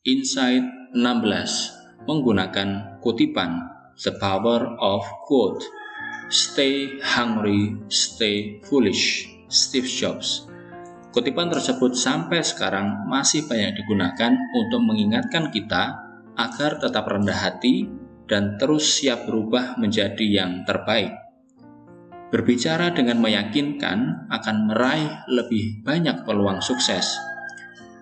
Insight 16 menggunakan kutipan The Power of Quote. Stay hungry, stay foolish, Steve Jobs. Kutipan tersebut sampai sekarang masih banyak digunakan untuk mengingatkan kita agar tetap rendah hati dan terus siap berubah menjadi yang terbaik. Berbicara dengan meyakinkan akan meraih lebih banyak peluang sukses.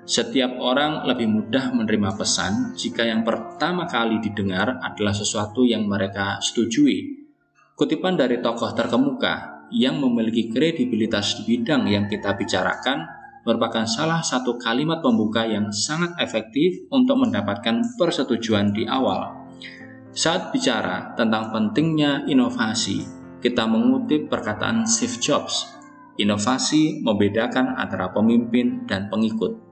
Setiap orang lebih mudah menerima pesan jika yang pertama kali didengar adalah sesuatu yang mereka setujui. Kutipan dari tokoh terkemuka yang memiliki kredibilitas di bidang yang kita bicarakan merupakan salah satu kalimat pembuka yang sangat efektif untuk mendapatkan persetujuan di awal. Saat bicara tentang pentingnya inovasi, kita mengutip perkataan Steve Jobs, "Inovasi membedakan antara pemimpin dan pengikut."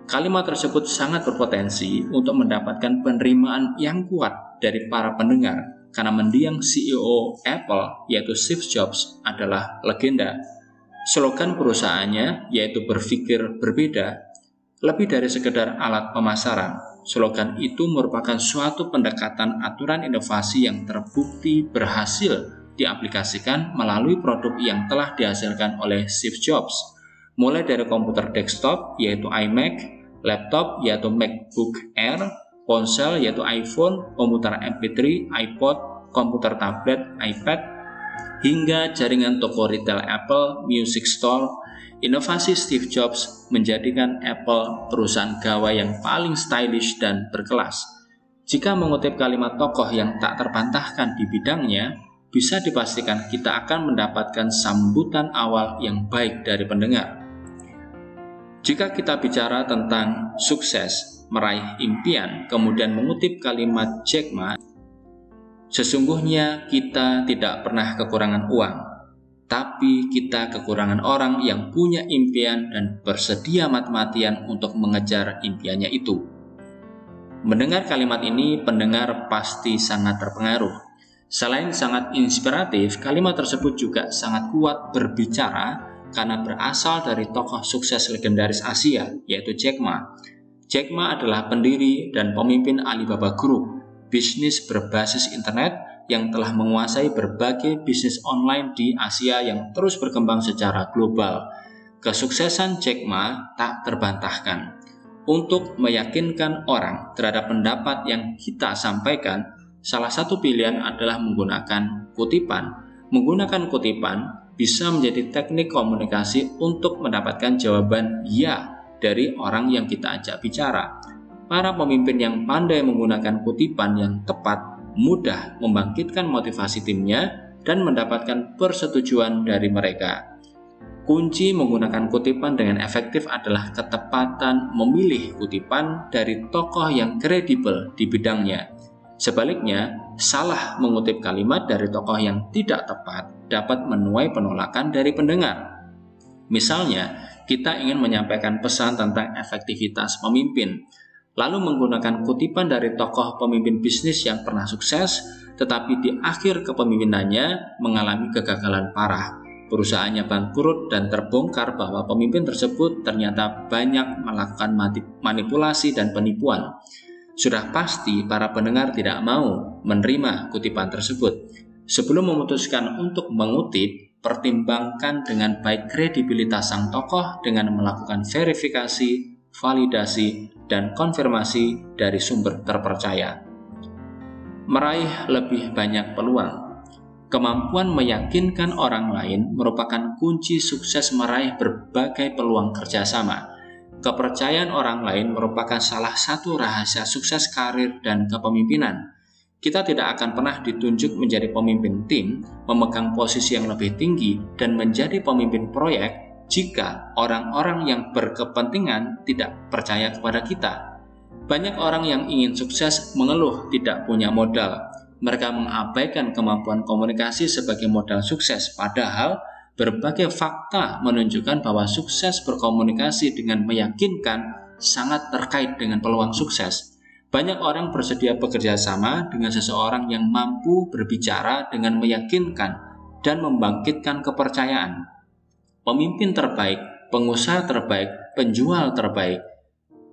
Kalimat tersebut sangat berpotensi untuk mendapatkan penerimaan yang kuat dari para pendengar karena mendiang CEO Apple yaitu Steve Jobs adalah legenda. Slogan perusahaannya yaitu berpikir berbeda, lebih dari sekedar alat pemasaran. Slogan itu merupakan suatu pendekatan aturan inovasi yang terbukti berhasil diaplikasikan melalui produk yang telah dihasilkan oleh Steve Jobs, mulai dari komputer desktop yaitu iMac, laptop yaitu MacBook Air, ponsel yaitu iPhone, komputer MP3, iPod, komputer tablet, iPad, hingga jaringan toko retail Apple Music Store. Inovasi Steve Jobs menjadikan Apple perusahaan gawai yang paling stylish dan berkelas. Jika mengutip kalimat tokoh yang tak terbantahkan di bidangnya, bisa dipastikan kita akan mendapatkan sambutan awal yang baik dari pendengar. Jika kita bicara tentang sukses, meraih impian, kemudian mengutip kalimat Jack Ma, sesungguhnya kita tidak pernah kekurangan uang, tapi kita kekurangan orang yang punya impian dan bersedia mati-matian untuk mengejar impiannya itu. Mendengar kalimat ini, pendengar pasti sangat terpengaruh. Selain sangat inspiratif, kalimat tersebut juga sangat kuat berbicara karena berasal dari tokoh sukses legendaris Asia, yaitu Jack Ma. Jack Ma adalah pendiri dan pemimpin Alibaba Group, bisnis berbasis internet yang telah menguasai berbagai bisnis online di Asia yang terus berkembang secara global. Kesuksesan Jack Ma tak terbantahkan. Untuk meyakinkan orang terhadap pendapat yang kita sampaikan, salah satu pilihan adalah menggunakan kutipan. Menggunakan kutipan bisa menjadi teknik komunikasi untuk mendapatkan jawaban ya dari orang yang kita ajak bicara. Para pemimpin yang pandai menggunakan kutipan yang tepat mudah membangkitkan motivasi timnya dan mendapatkan persetujuan dari mereka. Kunci menggunakan kutipan dengan efektif adalah ketepatan memilih kutipan dari tokoh yang kredibel di bidangnya. Sebaliknya, salah mengutip kalimat dari tokoh yang tidak tepat dapat menuai penolakan dari pendengar. Misalnya, kita ingin menyampaikan pesan tentang efektivitas pemimpin, lalu menggunakan kutipan dari tokoh pemimpin bisnis yang pernah sukses, tetapi di akhir kepemimpinannya mengalami kegagalan parah. Perusahaannya bangkrut dan terbongkar bahwa pemimpin tersebut ternyata banyak melakukan manipulasi dan penipuan. Sudah pasti para pendengar tidak mau menerima kutipan tersebut. Sebelum memutuskan untuk mengutip, pertimbangkan dengan baik kredibilitas sang tokoh dengan melakukan verifikasi, validasi, dan konfirmasi dari sumber terpercaya. Meraih lebih banyak peluang. Kemampuan meyakinkan orang lain merupakan kunci sukses meraih berbagai peluang kerjasama. Kepercayaan orang lain merupakan salah satu rahasia sukses karir dan kepemimpinan. Kita tidak akan pernah ditunjuk menjadi pemimpin tim, memegang posisi yang lebih tinggi, dan menjadi pemimpin proyek jika orang-orang yang berkepentingan tidak percaya kepada kita. Banyak orang yang ingin sukses mengeluh tidak punya modal. Mereka mengabaikan kemampuan komunikasi sebagai modal sukses, padahal berbagai fakta menunjukkan bahwa sukses berkomunikasi dengan meyakinkan sangat terkait dengan peluang sukses. Banyak orang bersedia bekerja sama dengan seseorang yang mampu berbicara dengan meyakinkan dan membangkitkan kepercayaan. Pemimpin terbaik, pengusaha terbaik, penjual terbaik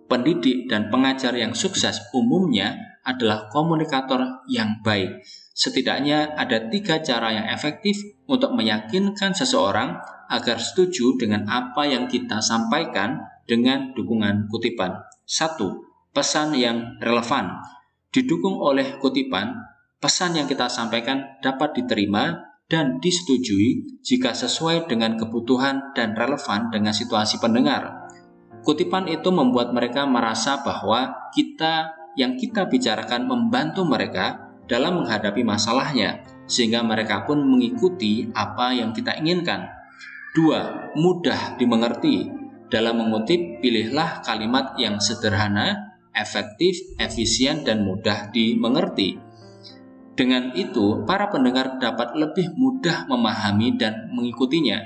pendidik dan pengajar yang sukses umumnya adalah komunikator yang baik. Setidaknya ada 3 cara yang efektif untuk meyakinkan seseorang agar setuju dengan apa yang kita sampaikan dengan dukungan kutipan. 1. Pesan yang relevan. Didukung oleh kutipan, pesan yang kita sampaikan dapat diterima dan disetujui jika sesuai dengan kebutuhan dan relevan dengan situasi pendengar. Kutipan itu membuat mereka merasa bahwa yang kita bicarakan membantu mereka dalam menghadapi masalahnya, sehingga mereka pun mengikuti apa yang kita inginkan. 2. Mudah dimengerti. Dalam mengutip, pilihlah kalimat yang sederhana, efektif, efisien, dan mudah dimengerti. Dengan itu, para pendengar dapat lebih mudah memahami dan mengikutinya.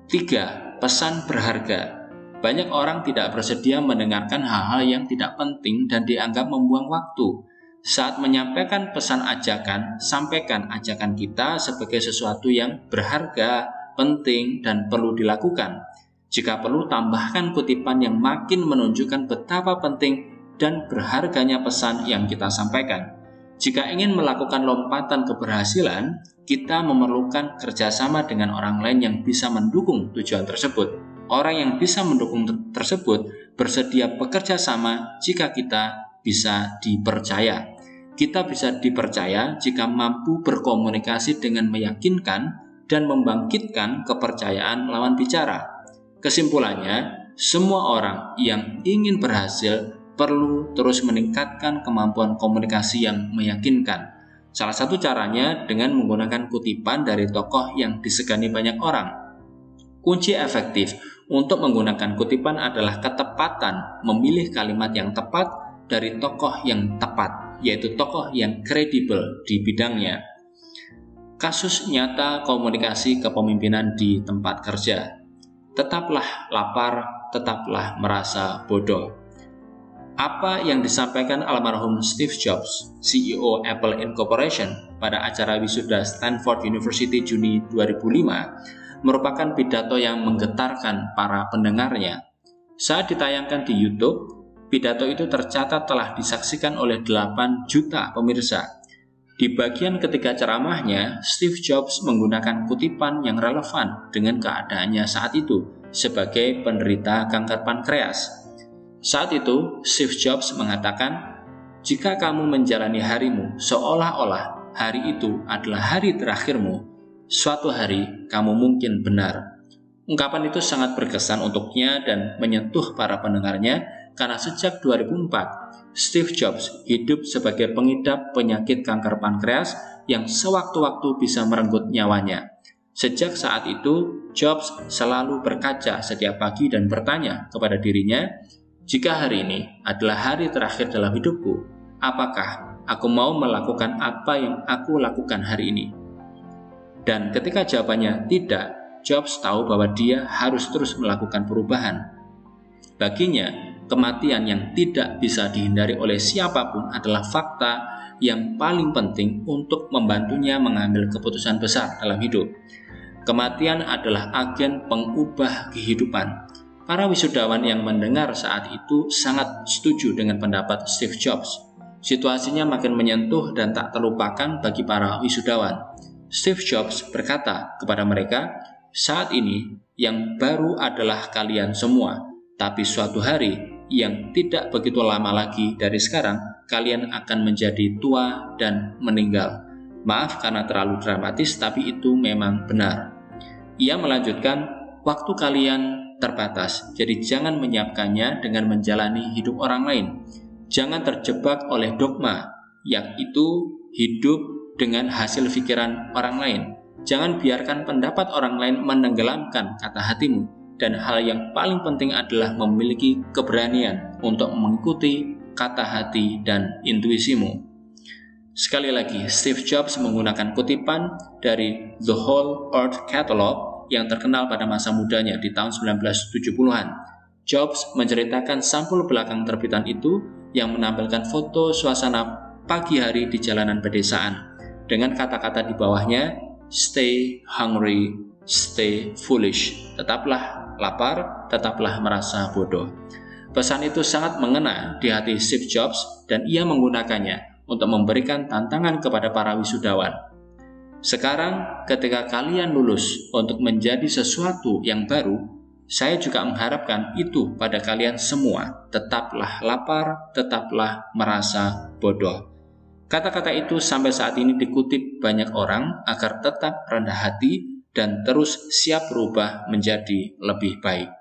3. Pesan berharga. Banyak orang tidak bersedia mendengarkan hal-hal yang tidak penting dan dianggap membuang waktu. Saat menyampaikan pesan ajakan, sampaikan ajakan kita sebagai sesuatu yang berharga, penting, dan perlu dilakukan. Jika perlu, tambahkan kutipan yang makin menunjukkan betapa penting dan berharganya pesan yang kita sampaikan. Jika ingin melakukan lompatan keberhasilan, kita memerlukan kerjasama dengan orang lain yang bisa mendukung tujuan tersebut. Orang yang bisa mendukung tersebut bersedia bekerja sama jika kita bisa dipercaya. Kita bisa dipercaya jika mampu berkomunikasi dengan meyakinkan dan membangkitkan kepercayaan lawan bicara. Kesimpulannya, semua orang yang ingin berhasil perlu terus meningkatkan kemampuan komunikasi yang meyakinkan. Salah satu caranya dengan menggunakan kutipan dari tokoh yang disegani banyak orang. Kunci efektif untuk menggunakan kutipan adalah ketepatan memilih kalimat yang tepat dari tokoh yang tepat, yaitu tokoh yang kredibel di bidangnya. Kasus nyata komunikasi kepemimpinan di tempat kerja. Tetaplah lapar, tetaplah merasa bodoh. Apa yang disampaikan almarhum Steve Jobs, CEO Apple Incorporation, pada acara wisuda Stanford University Juni 2005 merupakan pidato yang menggetarkan para pendengarnya. Saat ditayangkan di YouTube, pidato itu tercatat telah disaksikan oleh 8 juta pemirsa. Di bagian ketiga ceramahnya, Steve Jobs menggunakan kutipan yang relevan dengan keadaannya saat itu sebagai penderita kanker pankreas. Saat itu, Steve Jobs mengatakan, "Jika kamu menjalani harimu seolah-olah hari itu adalah hari terakhirmu, suatu hari kamu mungkin benar." Ungkapan itu sangat berkesan untuknya dan menyentuh para pendengarnya karena sejak 2004, Steve Jobs hidup sebagai pengidap penyakit kanker pankreas yang sewaktu-waktu bisa merenggut nyawanya. Sejak saat itu, Jobs selalu berkaca setiap pagi dan bertanya kepada dirinya, "Jika hari ini adalah hari terakhir dalam hidupku, apakah aku mau melakukan apa yang aku lakukan hari ini?" Dan ketika jawabannya tidak, Jobs tahu bahwa dia harus terus melakukan perubahan. Baginya, kematian yang tidak bisa dihindari oleh siapapun adalah fakta yang paling penting untuk membantunya mengambil keputusan besar dalam hidup. Kematian adalah agen pengubah kehidupan. Para wisudawan yang mendengar saat itu sangat setuju dengan pendapat Steve Jobs. Situasinya makin menyentuh dan tak terlupakan bagi para wisudawan. Steve Jobs berkata kepada mereka, "Saat ini yang baru adalah kalian semua, tapi suatu hari yang tidak begitu lama lagi dari sekarang, kalian akan menjadi tua dan meninggal." Maaf karena terlalu dramatis, tapi itu memang benar. Ia melanjutkan, "Waktu kalian terbatas, jadi jangan menyiapkannya dengan menjalani hidup orang lain. Jangan terjebak oleh dogma, yaitu hidup dengan hasil pikiran orang lain. Jangan biarkan pendapat orang lain menenggelamkan kata hatimu. Dan hal yang paling penting adalah memiliki keberanian untuk mengikuti kata hati dan intuisimu." Sekali lagi, Steve Jobs menggunakan kutipan dari The Whole Earth Catalog yang terkenal pada masa mudanya di tahun 1970-an. Jobs menceritakan sampul belakang terbitan itu yang menampilkan foto suasana pagi hari di jalanan pedesaan dengan kata-kata di bawahnya, "Stay hungry, stay foolish." Tetaplah lapar, tetaplah merasa bodoh. Pesan itu sangat mengena di hati Steve Jobs dan ia menggunakannya untuk memberikan tantangan kepada para wisudawan. Sekarang, ketika kalian lulus untuk menjadi sesuatu yang baru, saya juga mengharapkan itu pada kalian semua. Tetaplah lapar, tetaplah merasa bodoh. Kata-kata itu sampai saat ini dikutip banyak orang agar tetap rendah hati dan terus siap berubah menjadi lebih baik.